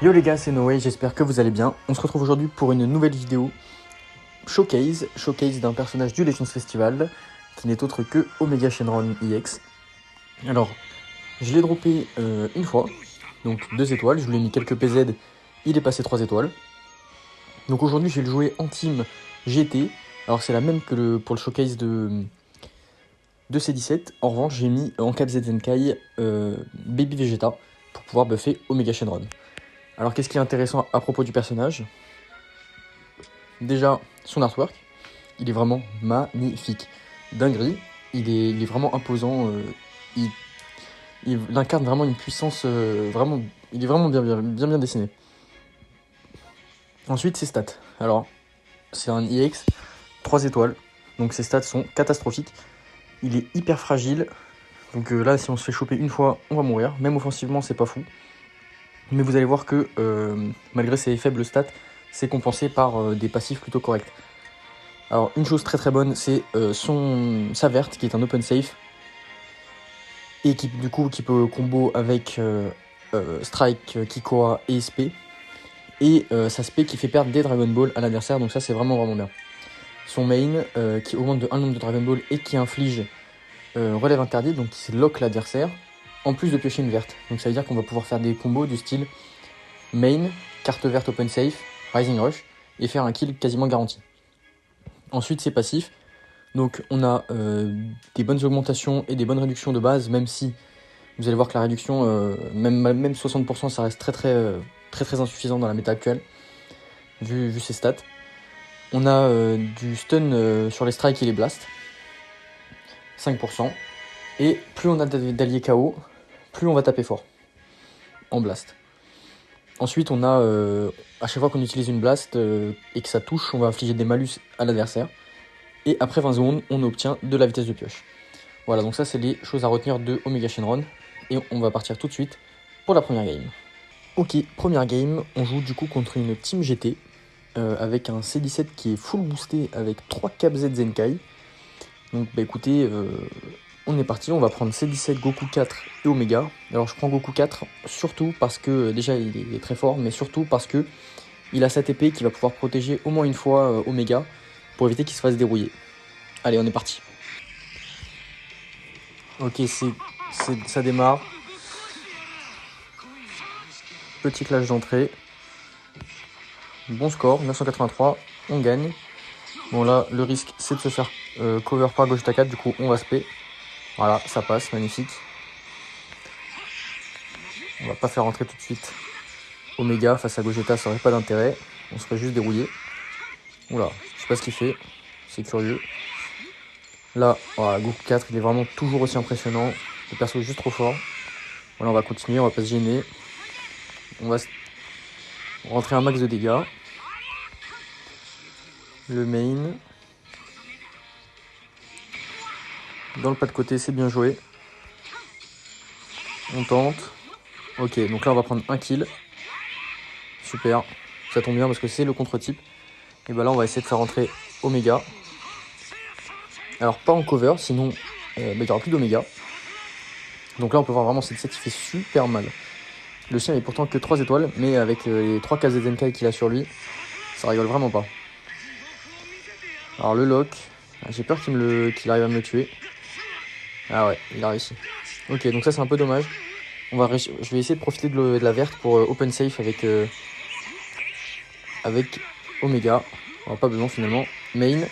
Yo les gars, c'est Noé, j'espère que vous allez bien. On se retrouve aujourd'hui pour une nouvelle vidéo showcase d'un personnage du Legends Festival qui n'est autre que Omega Shenron EX. Alors, je l'ai droppé une fois, donc 2 étoiles, je lui ai mis quelques PZ, il est passé 3 étoiles. Donc aujourd'hui, je vais le jouer en team GT. Alors c'est la même que pour le showcase de C17. En revanche, j'ai mis en cap Zenkai Baby Vegeta pour pouvoir buffer Omega Shenron. Alors qu'est-ce qui est intéressant à propos du personnage? Déjà, son artwork, il est vraiment magnifique. Dinguerie, il est vraiment imposant, il incarne vraiment une puissance, vraiment, il est vraiment bien dessiné. Ensuite, ses stats. Alors, c'est un EX, 3 étoiles, donc ses stats sont catastrophiques. Il est hyper fragile, donc là, si on se fait choper une fois, on va mourir. Même offensivement, c'est pas fou. Mais vous allez voir que, malgré ses faibles stats, c'est compensé par des passifs plutôt corrects. Alors une chose très bonne, c'est sa verte qui est un open safe et qui du coup qui peut combo avec Strike, Kikoa et SP. Et sa SP qui fait perdre des Dragon Ball à l'adversaire, donc ça c'est vraiment bien. Son main qui augmente de 1 nombre de Dragon Ball et qui inflige relève interdit, donc qui lock l'adversaire, en plus de piocher une verte. Donc ça veut dire qu'on va pouvoir faire des combos du style main, carte verte open safe, Rising Rush, et faire un kill quasiment garanti. Ensuite, c'est passif. Donc, on a des bonnes augmentations et des bonnes réductions de base, même si vous allez voir que la réduction, même 60%, ça reste très insuffisant dans la méta actuelle, vu ses stats. On a du stun sur les strikes et les blasts, 5%. Et plus on a d'alliés KO, plus on va taper fort en blast. Ensuite, on a, à chaque fois qu'on utilise une blast et que ça touche, on va infliger des malus à l'adversaire. Et après 20 secondes, on obtient de la vitesse de pioche. Voilà, donc ça, c'est les choses à retenir de Omega Shenron. Et on va partir tout de suite pour la première game. Ok, première game, on joue du coup contre une Team GT avec un C17 qui est full boosté avec 3 Cap Z Zenkai. Donc, bah écoutez, on est parti, on va prendre C17, Goku 4 et Omega. Alors, je prends Goku 4 surtout parce que, déjà, il est très fort, mais surtout parce que il a cette épée qui va pouvoir protéger au moins une fois Omega pour éviter qu'il se fasse dérouiller. Allez, on est parti. Ok, ça démarre. Petit clash d'entrée. Bon score, 983, on gagne. Bon là, le risque, c'est de se faire cover par Gogeta 4, du coup, on va spé. Voilà, ça passe, magnifique. On va pas faire rentrer tout de suite Omega face à Gogeta, ça aurait pas d'intérêt. On serait juste dérouillé. Oula, je sais pas ce qu'il fait, c'est curieux. Là, voilà, Goku 4, il est vraiment toujours aussi impressionnant. Le perso est juste trop fort. Voilà, on va continuer, on va pas se gêner. On va rentrer un max de dégâts. Le main. Dans le pas de côté, c'est bien joué. On tente. Ok, donc là, on va prendre un kill. Super. Ça tombe bien parce que c'est le contre-type. Et bah là, on va essayer de faire rentrer Omega. Alors, pas en cover, sinon il n'y aura plus d'Omega. Donc là, on peut voir vraiment cette set qui fait super mal. Le chien est pourtant que 3 étoiles, mais avec les 3 cases Zenkai qu'il a sur lui, ça rigole vraiment pas. Alors le lock, j'ai peur qu'il arrive à me le tuer. Ah ouais, il a réussi. Ok, donc ça c'est un peu dommage. Je vais essayer de profiter de la verte pour open safe avec Omega. On n'a pas besoin finalement. Main.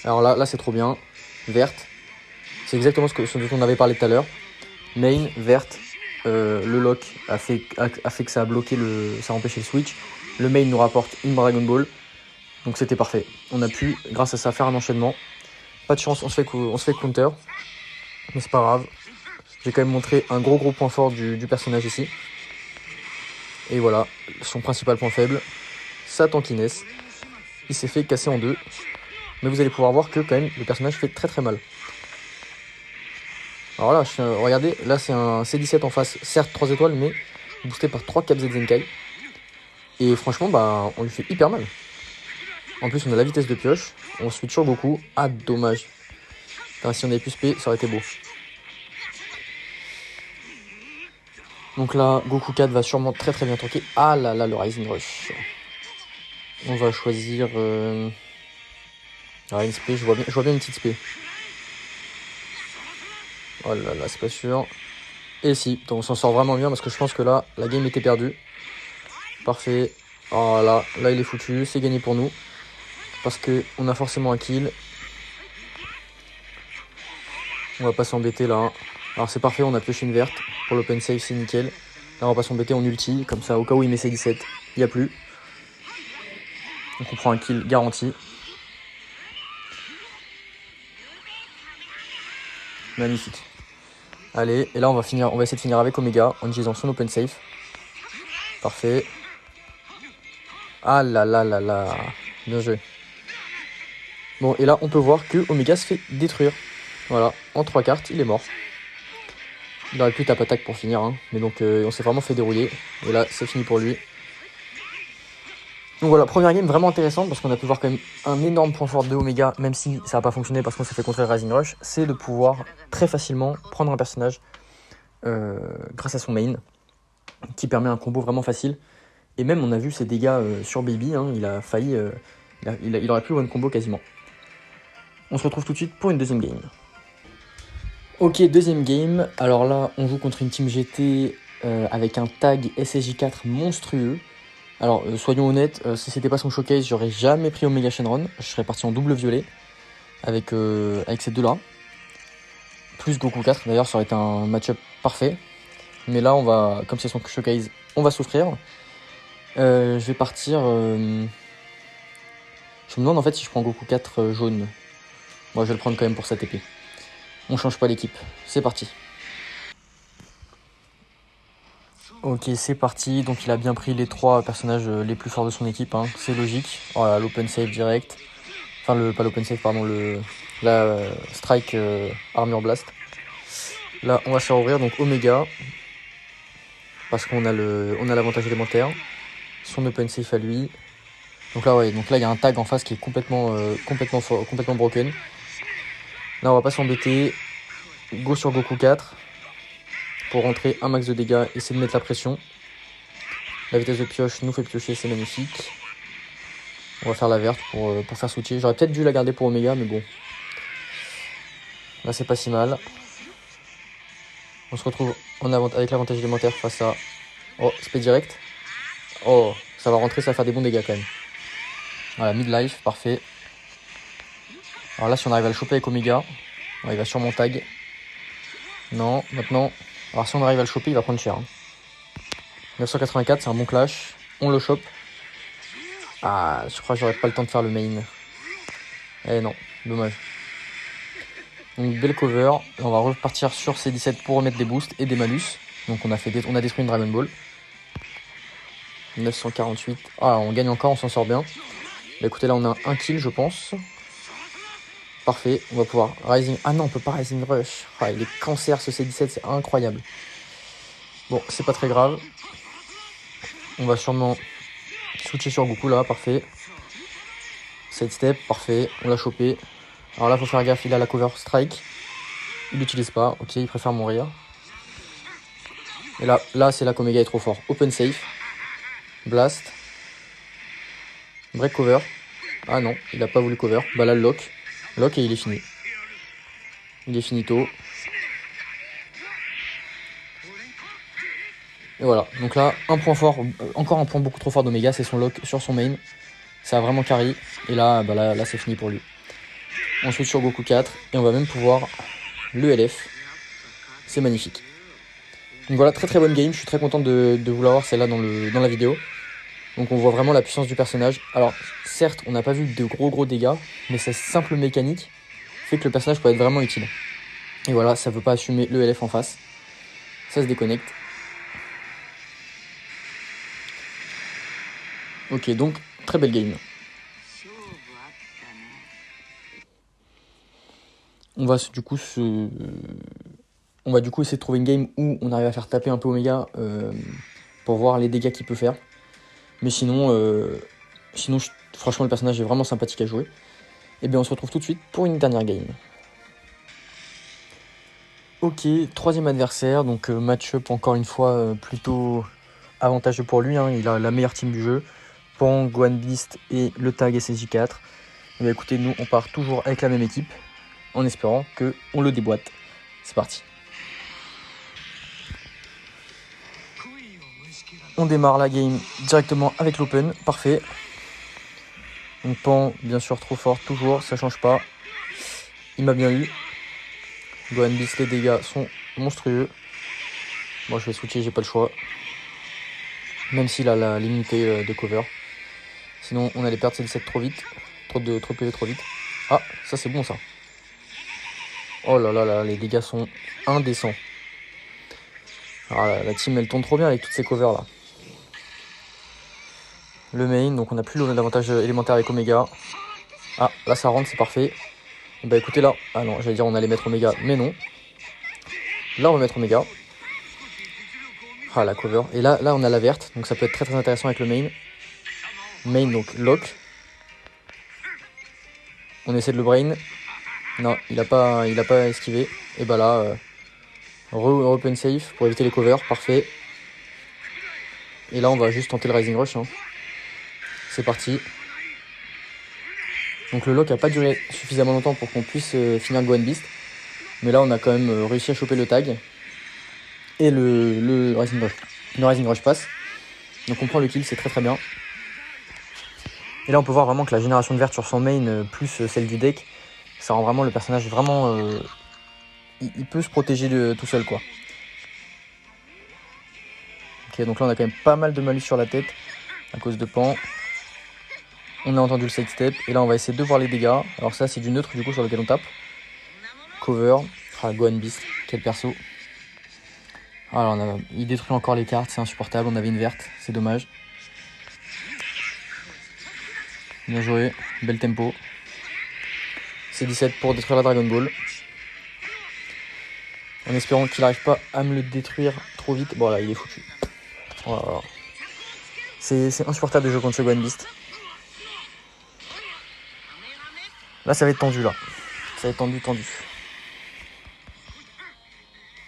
Alors là c'est trop bien. Verte. C'est exactement ce dont on avait parlé tout à l'heure. Main, verte. Le lock a fait que ça a bloqué ça a empêché le switch. Le main nous rapporte une Dragon Ball. Donc c'était parfait. On a pu, grâce à ça, faire un enchaînement. Pas de chance, on se fait counter. Mais c'est pas grave. J'ai quand même montré un gros point fort du personnage ici. Et voilà, son principal point faible, sa tankiness. Il s'est fait casser en deux. Mais vous allez pouvoir voir que quand même le personnage fait très mal. Alors là, regardez, là c'est un C17 en face, certes 3 étoiles, mais boosté par 3 Cap Z Zenkai. Et franchement, bah, on lui fait hyper mal. En plus, on a la vitesse de pioche. On switch sur Goku. Ah, dommage. Enfin, si on avait pu spé, ça aurait été beau. Donc là, Goku 4 va sûrement très très bien tanker. Ah là là, le Rising Rush. On va choisir... une spé, je vois bien une petite spé. Oh là là, c'est pas sûr. Et si, donc on s'en sort vraiment bien parce que je pense que là, la game était perdue. Parfait. Oh là il est foutu, c'est gagné pour nous. Parce que on a forcément un kill. On va pas s'embêter là. Alors c'est parfait, on a pioché une verte. Pour l'open save, c'est nickel. Là, on va pas s'embêter, on ulti. Comme ça, au cas où il met ses 17, il n'y a plus. Donc on prend un kill garanti. Magnifique. Allez, et là on va essayer de finir avec Omega en utilisant son open safe. Parfait. Ah là là là là. Bien joué. Bon, et là on peut voir que Omega se fait détruire. Voilà, en 3 cartes, il est mort. Il aurait pu tape attaque pour finir, hein. Mais donc on s'est vraiment fait dérouiller. Et là, c'est fini pour lui. Donc voilà, première game vraiment intéressante parce qu'on a pu voir quand même un énorme point fort de Omega, même si ça n'a pas fonctionné parce qu'on s'est fait contrer Rising Rush, c'est de pouvoir très facilement prendre un personnage grâce à son main, qui permet un combo vraiment facile. Et même on a vu ses dégâts sur Baby, hein, il a failli, il aurait pu one combo quasiment. On se retrouve tout de suite pour une deuxième game. Ok, deuxième game. Alors là, on joue contre une team GT avec un tag SSJ4 monstrueux. Alors, soyons honnêtes, si c'était pas son showcase, j'aurais jamais pris Omega Shenron. Je serais parti en double violet avec ces deux-là. Plus Goku 4, d'ailleurs, ça aurait été un match-up parfait. Mais là, comme c'est son showcase, on va souffrir. Je vais partir... Je me demande en fait si je prends Goku 4 jaune. Bon, je vais le prendre quand même pour cette épée. On change pas l'équipe. C'est parti. Ok, c'est parti. Donc il a bien pris les 3 personnages les plus forts de son équipe, hein. C'est logique. Voilà, l'open save direct. Enfin, pas l'open save, pardon, la strike armure blast. Là, on va se faire ouvrir, donc Omega. Parce qu'on a l'avantage élémentaire. Son open save à lui. Donc là, il y a un tag en face qui est complètement broken. Là, on va pas s'embêter. Go sur Goku 4. Pour rentrer un max de dégâts, essayer de mettre la pression. La vitesse de pioche nous fait piocher, c'est magnifique. On va faire la verte pour faire switcher. J'aurais peut-être dû la garder pour Omega, mais bon. Là, c'est pas si mal. On se retrouve avec l'avantage élémentaire face à... Oh, spé direct. Oh, ça va rentrer, ça va faire des bons dégâts quand même. Voilà, mid-life, parfait. Alors là, si on arrive à le choper avec Omega, il va sûrement tag. Non, maintenant... Alors si on arrive à le choper, il va prendre cher. 984, c'est un bon clash. On le chope. Ah, je crois que j'aurais pas le temps de faire le main. Eh non, dommage. Donc belle cover. On va repartir sur ces 17 pour remettre des boosts et des malus. Donc on a détruit une Dragon Ball. 948. Ah, on gagne encore, on s'en sort bien. Bah, écoutez, là on a un kill, je pense. Parfait, on va pouvoir Rising... Ah non, on peut pas Rising Rush. Ah, il est cancer ce C17, c'est incroyable. Bon, c'est pas très grave. On va sûrement switcher sur Goku là, parfait. Sidestep, parfait, on l'a chopé. Alors là, faut faire gaffe, il a la cover strike. Il l'utilise pas, ok, il préfère mourir. Et là c'est là qu'Omega est trop fort. Open safe. Blast. Break cover. Ah non, il a pas voulu cover. Bah là, le lock. Lock et il est fini. Il est finito. Et voilà, donc là, un point fort, encore un point beaucoup trop fort d'Omega, c'est son lock sur son main. Ça a vraiment carry. Et là, là c'est fini pour lui. On switch sur Goku 4 et on va même pouvoir le LF. C'est magnifique. Donc voilà, très très bonne game. Je suis très content de vous l'avoir celle-là dans la vidéo. Donc on voit vraiment la puissance du personnage. Alors certes, on n'a pas vu de gros dégâts, mais cette simple mécanique fait que le personnage peut être vraiment utile. Et voilà, ça veut pas assumer le LF en face. Ça se déconnecte. Ok, donc très belle game. On va du coup essayer de trouver une game où on arrive à faire taper un peu Omega pour voir les dégâts qu'il peut faire. Mais sinon, franchement, le personnage est vraiment sympathique à jouer. Et bien, on se retrouve tout de suite pour une dernière game. Ok, troisième adversaire, donc match-up encore une fois plutôt avantageux pour lui, hein. Il a la meilleure team du jeu. Pan, Gohan Beast et le tag SSJ4. Et écoutez, nous on part toujours avec la même équipe en espérant qu'on le déboîte. C'est parti. On démarre la game directement avec l'open, parfait. Donc Pan, bien sûr, trop fort, toujours, ça change pas. Il m'a bien eu. Gohan Beast, les dégâts sont monstrueux. Moi je vais switcher, j'ai pas le choix. Même s'il a la l'immunité de cover. Sinon on allait perdre cette set trop vite. Trop de PV trop vite. Ah, ça c'est bon ça. Oh là là là, les dégâts sont indécents. Ah, la team elle tourne trop bien avec toutes ces covers là. Le main, donc on n'a plus l'avantage élémentaire avec Omega. Ah, là ça rentre, c'est parfait. Et bah écoutez là, ah non, j'allais dire on allait mettre Omega, mais non. Là on va mettre Omega. Ah la cover. Et là on a la verte, donc ça peut être très très intéressant avec le main. Main donc lock. On essaie de le brain. Non, il a pas esquivé. Et bah là, open safe pour éviter les covers, parfait. Et là on va juste tenter le Rising Rush. Hein. C'est parti. Donc le lock a pas duré suffisamment longtemps pour qu'on puisse finir Gohan Beast. Mais là on a quand même réussi à choper le tag. Et le Rising Rush. Le Rising Rush passe. Donc on prend le kill, c'est très très bien. Et là on peut voir vraiment que la génération de verte sur son main plus celle du deck, ça rend vraiment le personnage vraiment... il peut se protéger tout seul quoi. Ok, donc là on a quand même pas mal de malus sur la tête à cause de Pan. On a entendu le sidestep et là on va essayer de voir les dégâts. Alors ça c'est du neutre du coup sur lequel on tape. Cover. Ah, Gohan Beast, quel perso. Alors il détruit encore les cartes, c'est insupportable. On avait une verte, c'est dommage. Bien joué, bel tempo. C'est 17 pour détruire la Dragon Ball. En espérant qu'il n'arrive pas à me le détruire trop vite. Bon là il est foutu. Voilà. C'est insupportable de jouer contre ce Gohan Beast. Là ça va être tendu là. Ça va être tendu.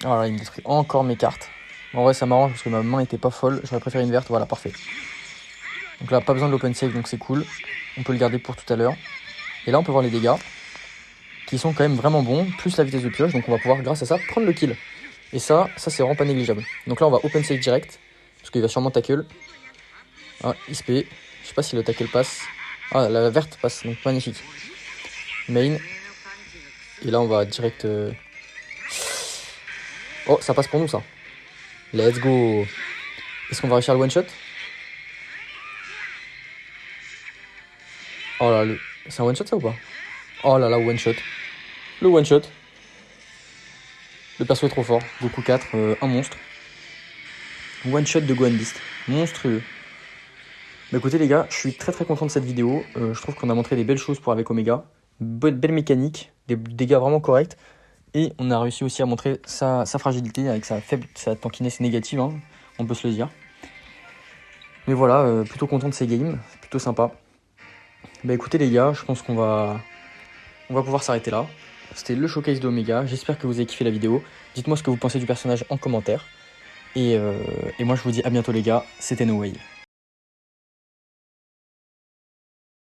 Alors là il me détruit encore mes cartes. En vrai ça m'arrange parce que ma main était pas folle. J'aurais préféré une verte, voilà parfait. Donc là pas besoin de l'open save donc c'est cool. On peut le garder pour tout à l'heure. Et là on peut voir les dégâts. Qui sont quand même vraiment bons, plus la vitesse de pioche, donc on va pouvoir grâce à ça prendre le kill. Et ça c'est vraiment pas négligeable. Donc là on va open save direct, parce qu'il va sûrement tackle. Ah, XP, je sais pas si le tackle passe. Ah, la verte passe, donc magnifique. Main. Et là on va direct... Oh, ça passe pour nous ça. Let's go. Est-ce qu'on va réussir le one shot? Oh là, c'est un one shot ça ou pas? Oh là là, one shot. Le one shot. Le perso est trop fort. Goku 4, un monstre. One shot de Gohan Beast. Monstrueux. Bah écoutez les gars, je suis très très content de cette vidéo. Je trouve qu'on a montré des belles choses pour avec Omega. Belle mécanique, des dégâts vraiment corrects. Et on a réussi aussi à montrer sa fragilité avec sa tankiness négative, hein, on peut se le dire. Mais voilà, plutôt content de ces games, c'est plutôt sympa. Bah écoutez les gars, je pense qu'on va pouvoir s'arrêter là. C'était le showcase d'Omega, j'espère que vous avez kiffé la vidéo. Dites-moi ce que vous pensez du personnage en commentaire. Et moi je vous dis à bientôt les gars, c'était No Way.